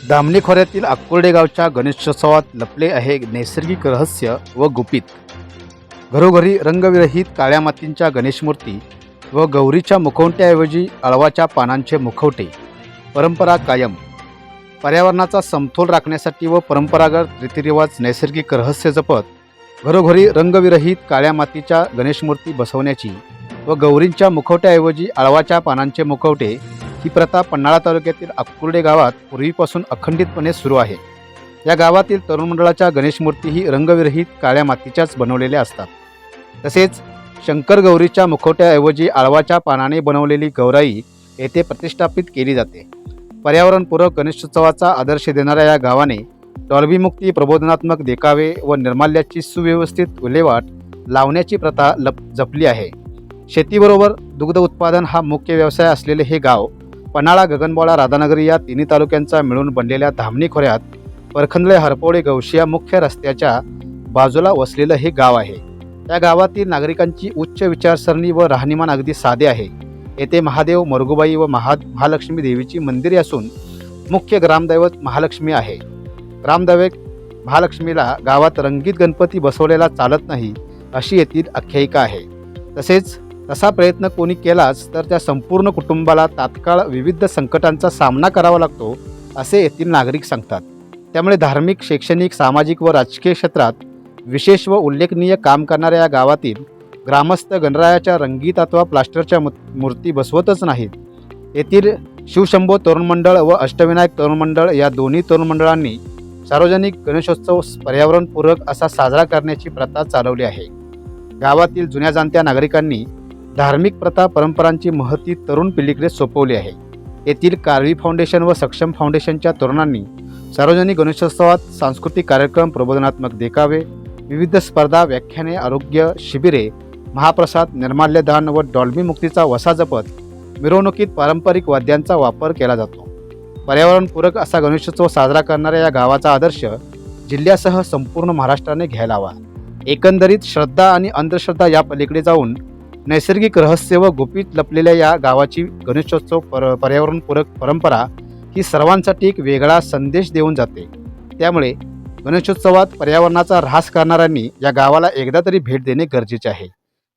धामणी खोऱ्यातील आकुर्डे गावच्या गणेशोत्सवात लपले आहे नैसर्गिक रहस्य व गुपित. घरोघरी रंगविरहित काळ्या मातींच्या गणेशमूर्ती व गौरीच्या मुखवट्याऐवजी अळवाच्या पानांचे मुखवटे. परंपरा कायम. पर्यावरणाचा समतोल राखण्यासाठी व परंपरागत रीतिरिवाज नैसर्गिक रहस्य जपत घरोघरी रंगविरहित काळ्या मातीच्या गणेशमूर्ती बसवण्याची व गौरींच्या मुखवट्याऐवजी अळवाच्या पानांचे मुखवटे ही प्रथा पन्हाळा तालुक्यातील आकुर्डे गावात पूर्वीपासून अखंडितपणे सुरू आहे. या गावातील तरुण मंडळाच्या गणेशमूर्ती ही रंगविरहित काळ्या मातीच्याच बनवलेल्या असतात. तसेच शंकर गौरीच्या मुखवट्याऐवजी अळवाच्या पानाने बनवलेली गौराई येथे प्रतिष्ठापित केली जाते. पर्यावरणपूरक गणेशोत्सवाचा आदर्श देणाऱ्या या गावाने डॉल्बीमुक्ती, प्रबोधनात्मक देखावे व निर्माल्याची सुव्यवस्थित विल्हेवाट लावण्याची प्रथा जपली आहे. शेतीबरोबर दुग्ध उत्पादन हा मुख्य व्यवसाय असलेले हे गाव पन्हाळा, गगनबावळा, राधानगरी या तिन्ही तालुक्यांचा मिळून बनलेल्या धामणी खोऱ्यात परखंदळे, हरपवडे, गवशी या मुख्य रस्त्याच्या बाजूला वसलेलं हे गाव आहे. या गावातील नागरिकांची उच्च विचारसरणी व राहणीमान अगदी साधे आहे. येथे महादेव, मरगुबाई व महालक्ष्मी देवीची मंदिरे असून मुख्य ग्रामदैवत महालक्ष्मी आहे. ग्रामदैवत महालक्ष्मीला गावात रंगीत गणपती बसवलेला चालत नाही अशी येथील आख्यायिका आहे. तसेच तसा प्रयत्न कोणी केलाच तर त्या संपूर्ण कुटुंबाला तात्काळ विविध संकटांचा सामना करावा लागतो असे येथील नागरिक सांगतात. त्यामुळे धार्मिक, शैक्षणिक, सामाजिक व राजकीय क्षेत्रात विशेष व उल्लेखनीय काम करणाऱ्या या गावातील ग्रामस्थ गणरायाच्या रंगीत अथवा प्लास्टरच्या मूर्ती बसवतच नाहीत. येथील शिवशंभो तरुण मंडळ व अष्टविनायक तरुण मंडळ या दोन्ही तरुण मंडळांनी सार्वजनिक गणेशोत्सव पर्यावरणपूरक असा साजरा करण्याची प्रथा चालवली आहे. गावातील जुन्या जाणत्या नागरिकांनी धार्मिक प्रथा, परंपरांची महती तरुण पिढीकडे सोपवली आहे. येथील कार्वी फाउंडेशन व सक्षम फाउंडेशनच्या तरुणांनी सार्वजनिक गणेशोत्सवात सांस्कृतिक कार्यक्रम, प्रबोधनात्मक देखावे, विविध स्पर्धा, व्याख्याने, आरोग्य शिबिरे, महाप्रसाद, निर्माल्यदान व डॉल्बी मुक्तीचा वसा जपत मिरवणुकीत पारंपरिक वाद्यांचा वापर केला जातो. पर्यावरणपूरक असा गणेशोत्सव साजरा करणाऱ्या या गावाचा आदर्श जिल्ह्यासह संपूर्ण महाराष्ट्राने घ्यायला हवा. एकंदरीत श्रद्धा आणि अंधश्रद्धा या पलीकडे जाऊन नैसर्गिक रहस्य व गुपित लपलेल्या या गावाची गणेशोत्सव पर्यावरणपूरक परंपरा ही सर्वांसाठी एक वेगळा संदेश देऊन जाते. त्यामुळे गणेशोत्सवात पर्यावरणाचा ऱ्हास करणाऱ्यांनी या गावाला एकदा तरी भेट देणे गरजेचे आहे.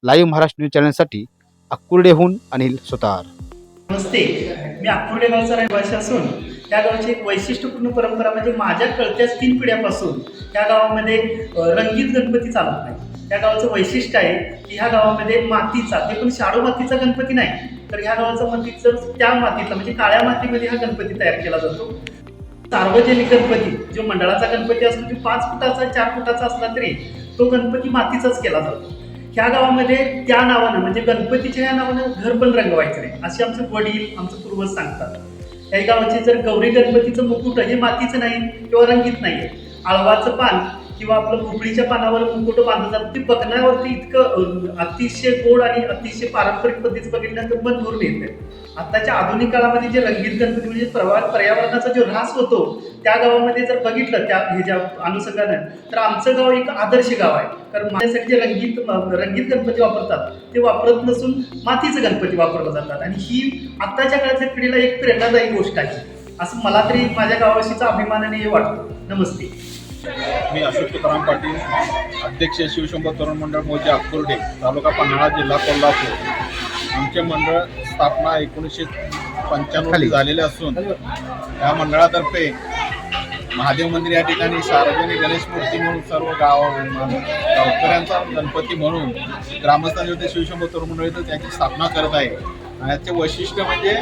लाईव्ह महाराष्ट्र न्यूज चॅनलसाठी आकुर्डेहून अनिल सुतार. नमस्ते, मी आकुर्डे गावचा रहिवासी असून त्या गावाची एक वैशिष्ट्यपूर्ण परंपरा म्हणजे माझ्या कळत्याच 3 पिढ्यापासून त्या गावामध्ये रंगीत गणपती चालत नाही. त्या गावाचं वैशिष्ट्य आहे की ह्या गावामध्ये मातीचा, ते पण शाडू मातीचा गणपती नाही, तर ह्या गावाचा मातीचं त्या मातीतला म्हणजे काळ्या मातीमध्ये हा गणपती तयार केला जातो. सार्वजनिक गणपती जो मंडळाचा गणपती असतो तो 5 फुटाचा 4 फुटाचा असला तरी तो गणपती मातीचाच केला जातो. ह्या गावामध्ये त्या नावानं म्हणजे गणपतीच्या या नावानं घर पण रंगवायचं नाही असे आमचे वडील, आमचे पूर्वज सांगतात. त्या गावाचे जर गौरी गणपतीचं मुकुट हे मातीचं नाही किंवा रंगीत नाही, आळवाचं पान किंवा आपलं भोपळीच्या पानावर मुकुट बांधलं जातं, ते बघण्यावरती इतकं अतिशय गोड आणि अतिशय पारंपरिक पद्धतीचं बघितल्यानंतर मन भरून येते. आताच्या आधुनिक काळामध्ये जे रंगीत गणपती म्हणजे पर्यावरणाचा जो ऱ्हास होतो त्या गावामध्ये जर बघितलं त्या ह्याच्या अनुषंगानं तर आमचं गाव एक आदर्श गाव आहे. कारण माझ्यासाठी जे रंगीत गणपती वापरतात ते वापरत नसून मातीचं गणपती वापरलं जातात आणि ही आत्ताच्या काळाच्या पिढीला एक प्रेरणादायी गोष्ट आहे असं मला तरी माझ्या गावाशीचा अभिमानाने वाटतो. नमस्ते. मी अशोक तुकाराम पाटील, अध्यक्ष शिवशंभो तरुण मंडळ मौजे आकुर्डे, तालुका पन्हाळा, जिल्हा कोल्हापूर. आमचे मंडळ स्थापना 1995 झालेले असून या मंडळातर्फे महादेव मंदिर या ठिकाणी सार्वजनिक गणेश मूर्ती म्हणून सर्व गावकऱ्यांचा गणपती म्हणून ग्रामस्थांच्या शिवशंभो तरुण मंडळ त्याची स्थापना करत आहे. याचे वैशिष्ट्य म्हणजे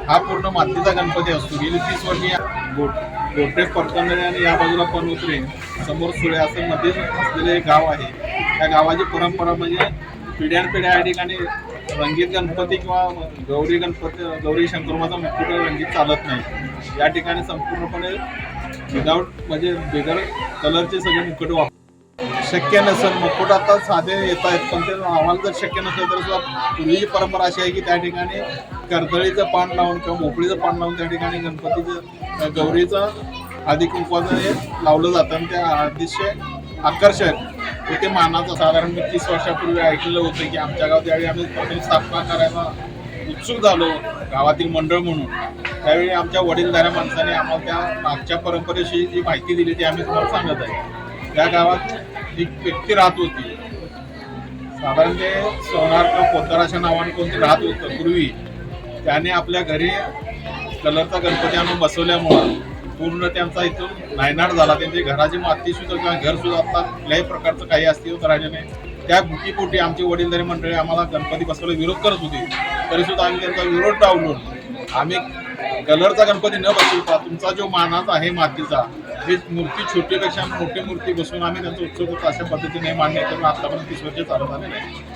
हा पूर्ण मातीचा गणपती असतो. गेली 30 वर्षी गोटे परकंदळे आणि या बाजूला पण उतरे समोर सुळे असं मध्ये असलेले गाव आहे. त्या गावाची परंपरा म्हणजे पिढ्यानपिढ्या या ठिकाणी रंगीत गणपती किंवा गौरी शंकरोबाचा मुकुट रंगीत चालत नाही. या ठिकाणी संपूर्णपणे विदाऊट म्हणजे बिगर कलरचे सगळे मुकुट शक्य नसेल. मुकुट आता साधे येत आहेत पण ते आम्हाला जर शक्य नसेल तर सुद्धा पूर्वीची परंपरा अशी आहे की त्या ठिकाणी कर्दळीचं पान लावून किंवा मोकळीचं पान लावून त्या ठिकाणी गणपतीचं गौरीचं आधी कुंकवाचं हे लावलं जातं आणि त्या अतिशय आकर्षक ते मानाचं. साधारण मी 30 वर्षापूर्वी ऐकलेलं होतं की आमच्या गावात त्यावेळी आम्ही प्रथम स्थापना करायला उत्सुक झालो गावातील मंडळ म्हणून, त्यावेळी आमच्या वडीलधाऱ्या माणसाने आम्हाला त्या मागच्या परंपरेशी जी माहिती दिली ती आम्ही तुम्हाला सांगत आहे. त्या गावात एक व्यक्ती राहत होती, साधारण ते सोनार किंवा पोतर अशा नावाने कोणती राहत होतं पूर्वी. त्याने आपल्या घरी कलरचा गणपती आणून बसवल्यामुळं पूर्ण त्यांचा इथून नायनाट झाला. त्यांची घराची माती सुद्धा किंवा घर सुद्धा आता कुठल्याही प्रकारचं काही अस्तित्व राहिलं नाही. त्या भुकीपोटी आमची वडीलधारी मंडळी आम्हाला गणपती बसवायला विरोध करत होती, तरी सुद्धा आम्ही त्यांचा विरोध डावलून आम्ही कलरचा गणपती न बसवता तुमचा जो मानाचा आहे मातीचा, ही मूर्ती छोटीपेक्षा मोठी मूर्ती बसवून आम्ही त्यांचं उत्सुक होतं अशा पद्धतीने मान्य करून आतापर्यंत 30 वर्ष चालत आलेलं आहे.